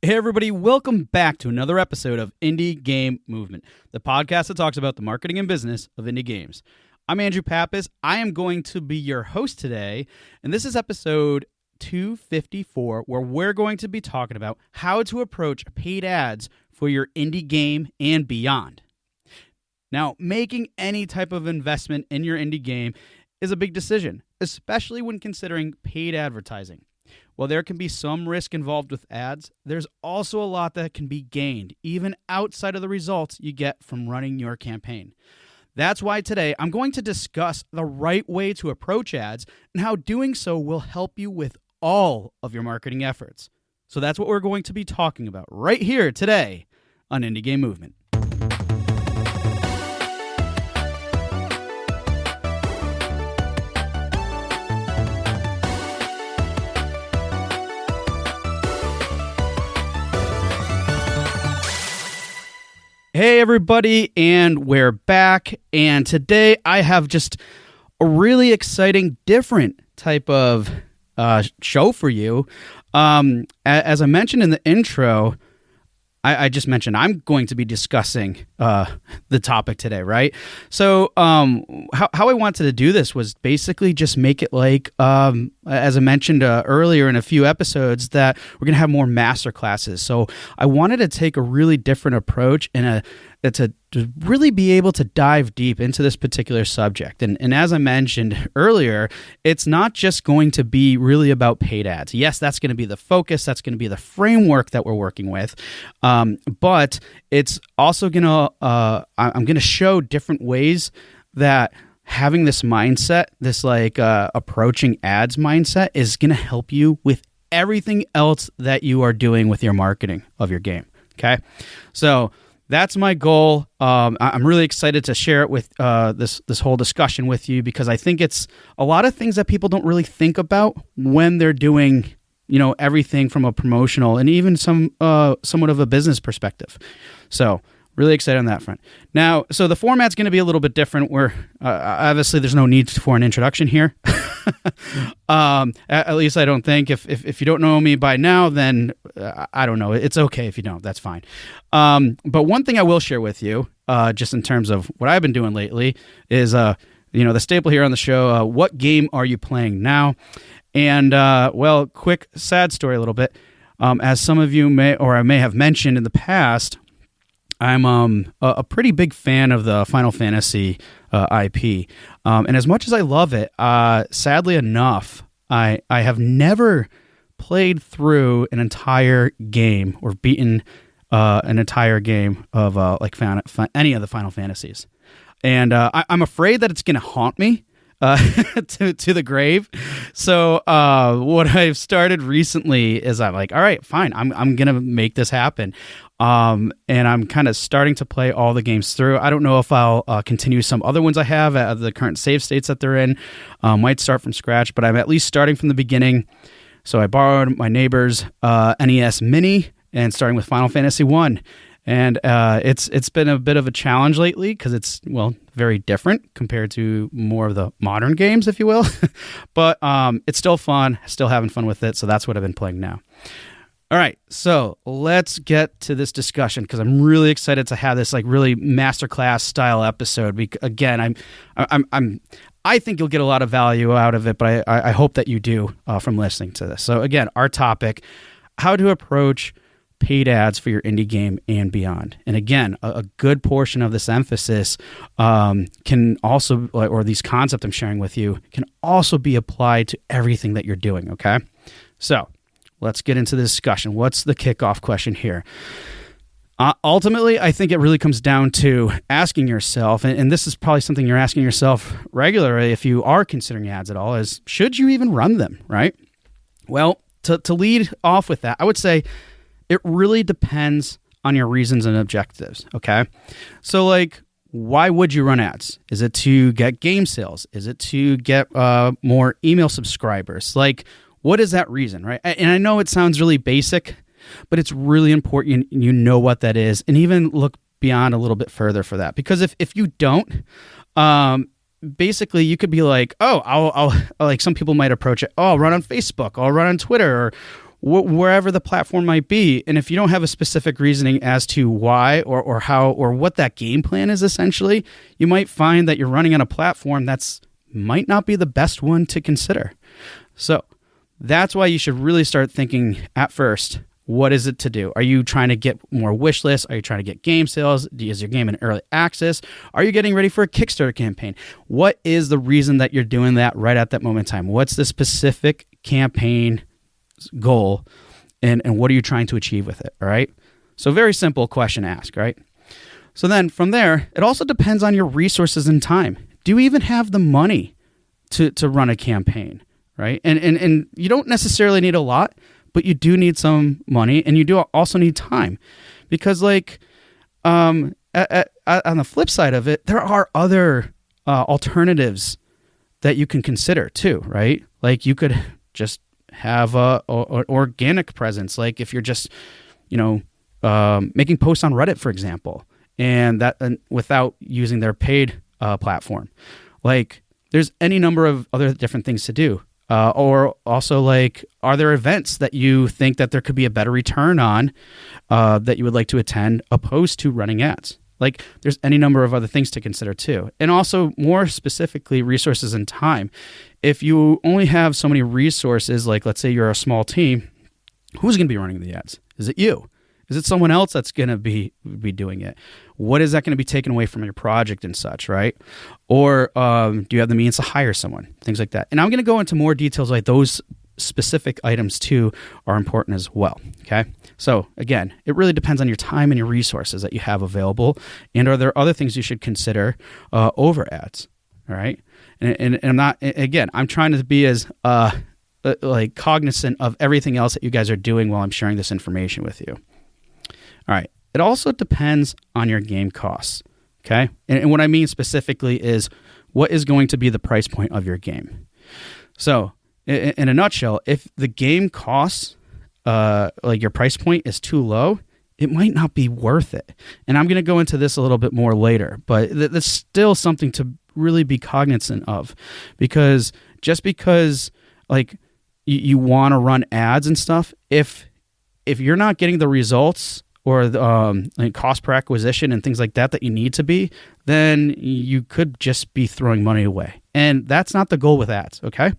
Hey everybody, welcome back to another episode of Indie Game Movement, the podcast that talks about the marketing and business of indie games. I'm Andrew Pappas. I am going to be your host today, and this is episode 254, where we're going to be talking about how to approach paid ads for your indie game and beyond. Now, making any type of investment in your indie game is a big decision, especially when considering paid advertising. While there can be some risk involved with ads, there's also a lot that can be gained, even outside of the results you get from running your campaign. That's why today I'm going to discuss the right way to approach ads and how doing so will help you with all of your marketing efforts. So that's what we're going to be talking about right here today on Indie Game Movement. Hey everybody, and we're back, and today I have just a really exciting, different type of show for you. As I mentioned in the intro, I just mentioned I'm going to be discussing the topic today, right? So how I wanted to do this was basically just make it like, as I mentioned earlier in a few episodes, that we're going to have more master classes. So I wanted to take a really different approach and to really be able to dive deep into this particular subject. And as I mentioned earlier, it's not just going to be really about paid ads. Yes, that's going to be the focus. That's going to be the framework that we're working with. But it's also going to, I'm going to show different ways that having this mindset, this approaching ads mindset, is going to help you with everything else that you are doing with your marketing of your game. Okay. So that's my goal. I'm really excited to share it with this whole discussion with you, because I think it's a lot of things that people don't really think about when they're doing, everything from a promotional and even somewhat of a business perspective. So really excited on that front. Now, so the format's going to be a little bit different, where obviously there's no need for an introduction here. At least I don't think. If you don't know me by now, then I don't know. It's okay if you don't. That's fine. But one thing I will share with you, just in terms of what I've been doing lately, is the staple here on the show. What game are you playing now? And quick sad story a little bit. As some of you may have mentioned in the past, I'm a pretty big fan of the Final Fantasy IP. And as much as I love it, sadly enough, I have never played through an entire game or beaten an entire game of any of the Final Fantasies. And I'm afraid that it's going to haunt me to the grave. So what I've started recently is I'm like, all right, fine, I'm going to make this happen. And I'm kind of starting to play all the games through. I don't know if I'll continue some other ones I have at the current save states that they're in. Might start from scratch, but I'm at least starting from the beginning. So I borrowed my neighbor's NES Mini and starting with Final Fantasy 1. And it's been a bit of a challenge lately, because it's, very different compared to more of the modern games, if you will. But it's still fun, still having fun with it. So that's what I've been playing now. All right, so let's get to this discussion, because I'm really excited to have this really masterclass style episode. Again, I think you'll get a lot of value out of it, but I hope that you do from listening to this. So again, our topic: how to approach paid ads for your indie game and beyond. And again, a good portion of this emphasis can also, or these concepts I'm sharing with you, can also be applied to everything that you're doing. Okay, so let's get into the discussion. What's the kickoff question here? Ultimately, I think it really comes down to asking yourself, and this is probably something you're asking yourself regularly if you are considering ads at all, is should you even run them, right? Well, to lead off with that, I would say it really depends on your reasons and objectives, okay? So, why would you run ads? Is it to get game sales? Is it to get more email subscribers? What is that reason, right? And I know it sounds really basic, but it's really important you know what that is, and even look beyond a little bit further for that. Because if you don't, basically you could be like, oh, I'll some people might approach it, oh, I'll run on Facebook, I'll run on Twitter, wherever the platform might be. And if you don't have a specific reasoning as to why or how or what that game plan is, essentially, you might find that you're running on a platform that's might not be the best one to consider. So that's why you should really start thinking at first, what is it to do? Are you trying to get more wish lists? Are you trying to get game sales? Is your game in early access? Are you getting ready for a Kickstarter campaign? What is the reason that you're doing that right at that moment in time? What's the specific campaign goal, and what are you trying to achieve with it? All right. So very simple question to ask, right? So then from there, it also depends on your resources and time. Do you even have the money to run a campaign, right? And you don't necessarily need a lot, but you do need some money, and you do also need time, because on the flip side of it, there are other alternatives that you can consider too, right? Like you could just have a organic presence, like if you're just making posts on Reddit, for example, and without using their paid platform. Like there's any number of other different things to do. Or also, like, are there events that you think that there could be a better return on that you would like to attend opposed to running ads? Like, there's any number of other things to consider too. And also, more specifically, resources and time. If you only have so many resources, like let's say you're a small team, who's going to be running the ads? Is it you? Is it someone else that's going to be doing it? What is that going to be taken away from your project and such, right? Or do you have the means to hire someone? Things like that. And I'm going to go into more details, like those specific items too are important as well, okay? So again, it really depends on your time and your resources that you have available, and are there other things you should consider over ads, all right? And I'm not, again, I'm trying to be as cognizant of everything else that you guys are doing while I'm sharing this information with you. All right. It also depends on your game costs, okay? And what I mean specifically is what is going to be the price point of your game. So in a nutshell, if the game costs, your price point is too low, it might not be worth it. And I'm going to go into this a little bit more later, but that's still something to really be cognizant of, because just because you want to run ads and stuff, if you're not getting the results or cost per acquisition and things like that you need to be, then you could just be throwing money away. And that's not the goal with ads, okay?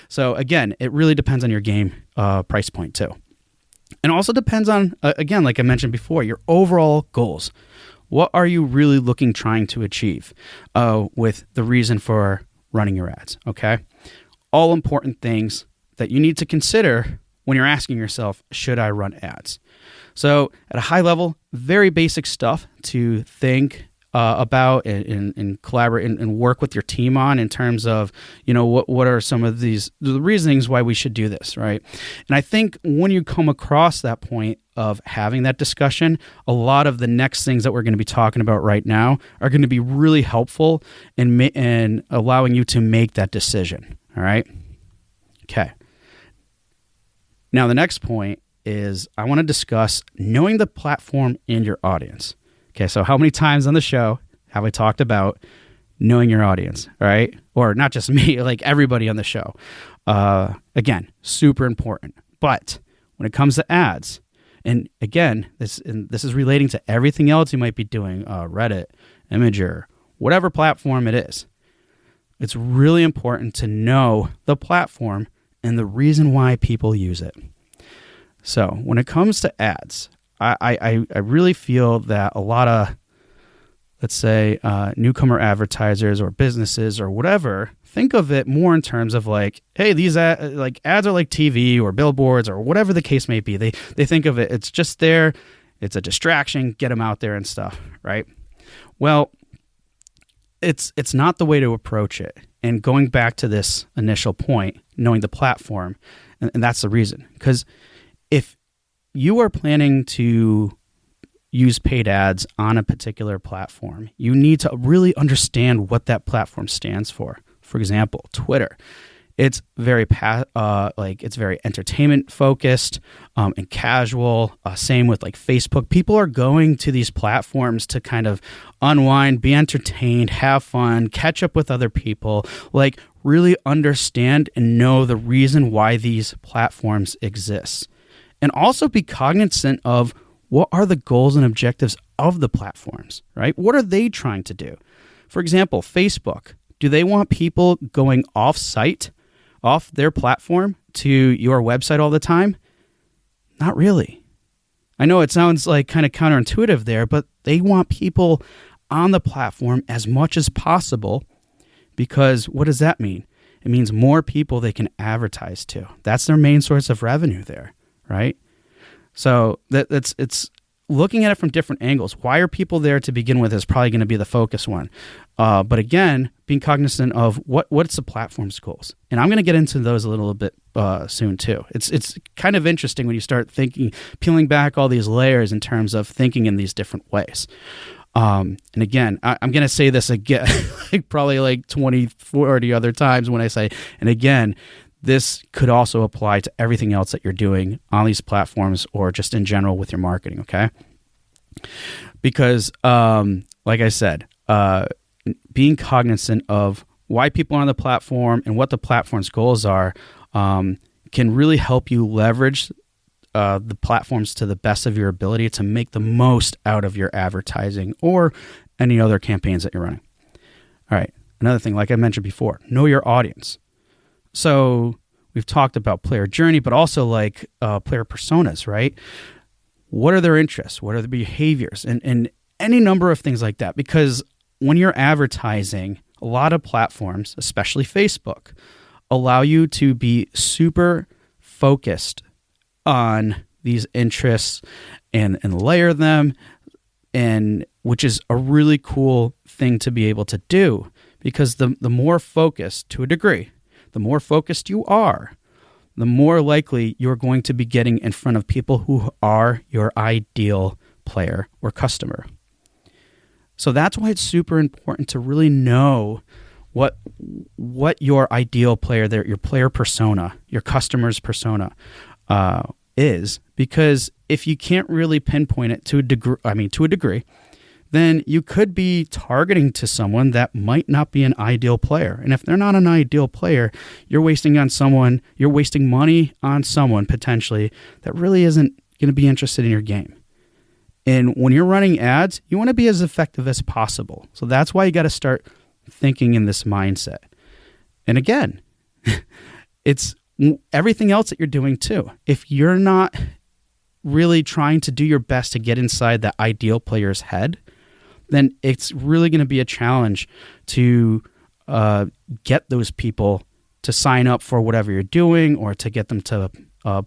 So again, it really depends on your game price point too. And also depends on, again, like I mentioned before, your overall goals. What are you really trying to achieve with the reason for running your ads, okay? All important things that you need to consider when you're asking yourself, should I run ads? So at a high level, very basic stuff to think about and collaborate and work with your team on in terms of, what are some of the reasonings why we should do this, right? And I think when you come across that point of having that discussion, a lot of the next things that we're going to be talking about right now are going to be really helpful in allowing you to make that decision, all right? Okay. Now, the next point is I want to discuss knowing the platform and your audience. Okay, so how many times on the show have I talked about knowing your audience, right? Or not just me, like everybody on the show. Again, super important. But when it comes to ads, and again, this is relating to everything else you might be doing, Reddit, Imgur, whatever platform it is, it's really important to know the platform and the reason why people use it. So when it comes to ads, I really feel that a lot of, let's say, newcomer advertisers or businesses or whatever, think of it more in terms of hey, these ads are like TV or billboards or whatever the case may be. They think of it, it's just there, it's a distraction, get them out there and stuff, right? Well, it's not the way to approach it. And going back to this initial point, knowing the platform, and that's the reason. Because if you are planning to use paid ads on a particular platform, you need to really understand what that platform stands for. For example, Twitter. It's very it's very entertainment focused and casual. Same with Facebook. People are going to these platforms to kind of unwind, be entertained, have fun, catch up with other people, really understand and know the reason why these platforms exist. And also be cognizant of what are the goals and objectives of the platforms, right? What are they trying to do? For example, Facebook, do they want people going off-site, off their platform to your website all the time? Not really. I know it sounds like kind of counterintuitive there, but they want people on the platform as much as possible, because what does that mean? It means more people they can advertise to. That's their main source of revenue there, right? So it's looking at it from different angles. Why are people there to begin with is probably going to be the focus one. But again, being cognizant of what's the platform's goals. And I'm going to get into those a little bit soon too. It's kind of interesting when you start thinking, peeling back all these layers in terms of thinking in these different ways. And again, I'm going to say this again, probably like 20, 40 other times when I say, and again, this could also apply to everything else that you're doing on these platforms or just in general with your marketing, okay? Because, like I said, being cognizant of why people are on the platform and what the platform's goals are can really help you leverage the platforms to the best of your ability to make the most out of your advertising or any other campaigns that you're running. All right, another thing, like I mentioned before, know your audience. So we've talked about player journey, but also like player personas, right? What are their interests? What are the behaviors? And any number of things like that. Because when you're advertising, a lot of platforms, especially Facebook, allow you to be super focused on these interests and layer them, and which is a really cool thing to be able to do, because the more focused, to a degree, the more focused you are, the more likely you're going to be getting in front of people who are your ideal player or customer. So that's why it's super important to really know what your ideal player, your player persona, your customer's persona is, because if you can't really pinpoint it to a degree, then you could be targeting to someone that might not be an ideal player. And if they're not an ideal player, you're wasting money on someone potentially that really isn't going to be interested in your game. And when you're running ads, you want to be as effective as possible. So that's why you got to start thinking in this mindset. And again, it's everything else that you're doing too. If you're not really trying to do your best to get inside that ideal player's head, then it's really going to be a challenge to get those people to sign up for whatever you're doing or to get them to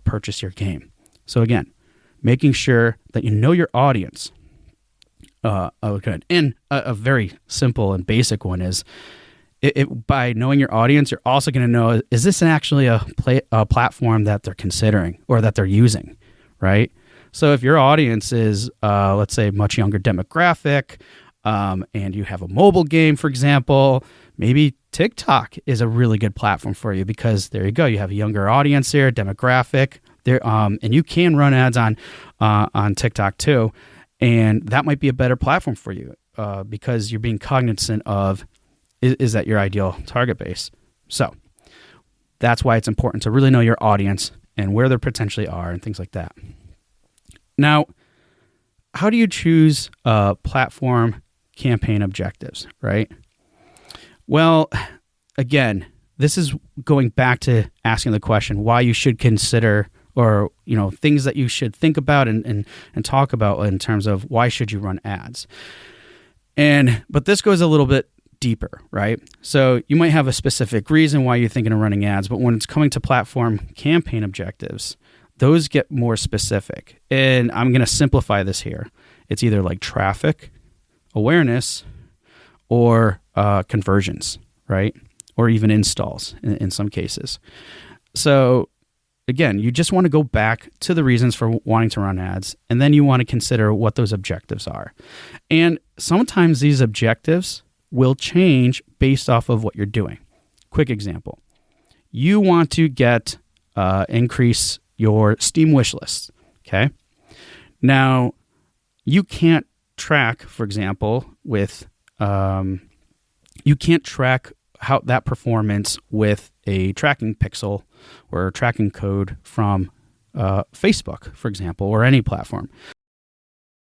purchase your game. So again, making sure that you know your audience. Good. And a very simple and basic one is, by knowing your audience, you're also going to know, is this actually a platform that they're considering or that they're using, right? So if your audience is, let's say, much younger demographic, and you have a mobile game, for example, maybe TikTok is a really good platform for you, because there you go, you have a younger audience here, demographic, there, and you can run ads on TikTok too, and that might be a better platform for you because you're being cognizant of, is that your ideal target base? So that's why it's important to really know your audience and where they potentially are and things like that. Now, how do you choose platform campaign objectives, right? Well, again, this is going back to asking the question why you should consider, or things that you should think about and talk about in terms of why should you run ads. But this goes a little bit deeper, right? So you might have a specific reason why you're thinking of running ads, but when it's coming to platform campaign objectives, those get more specific. And I'm going to simplify this here. It's either like traffic, awareness, or conversions, right? Or even installs in some cases. So again, you just want to go back to the reasons for wanting to run ads, and then you want to consider what those objectives are. And sometimes these objectives will change based off of what you're doing. Quick example. You want to increase your Steam wish list, okay? Now, you can't track, for example, you can't track how that performance with a tracking pixel or a tracking code from Facebook, for example, or any platform.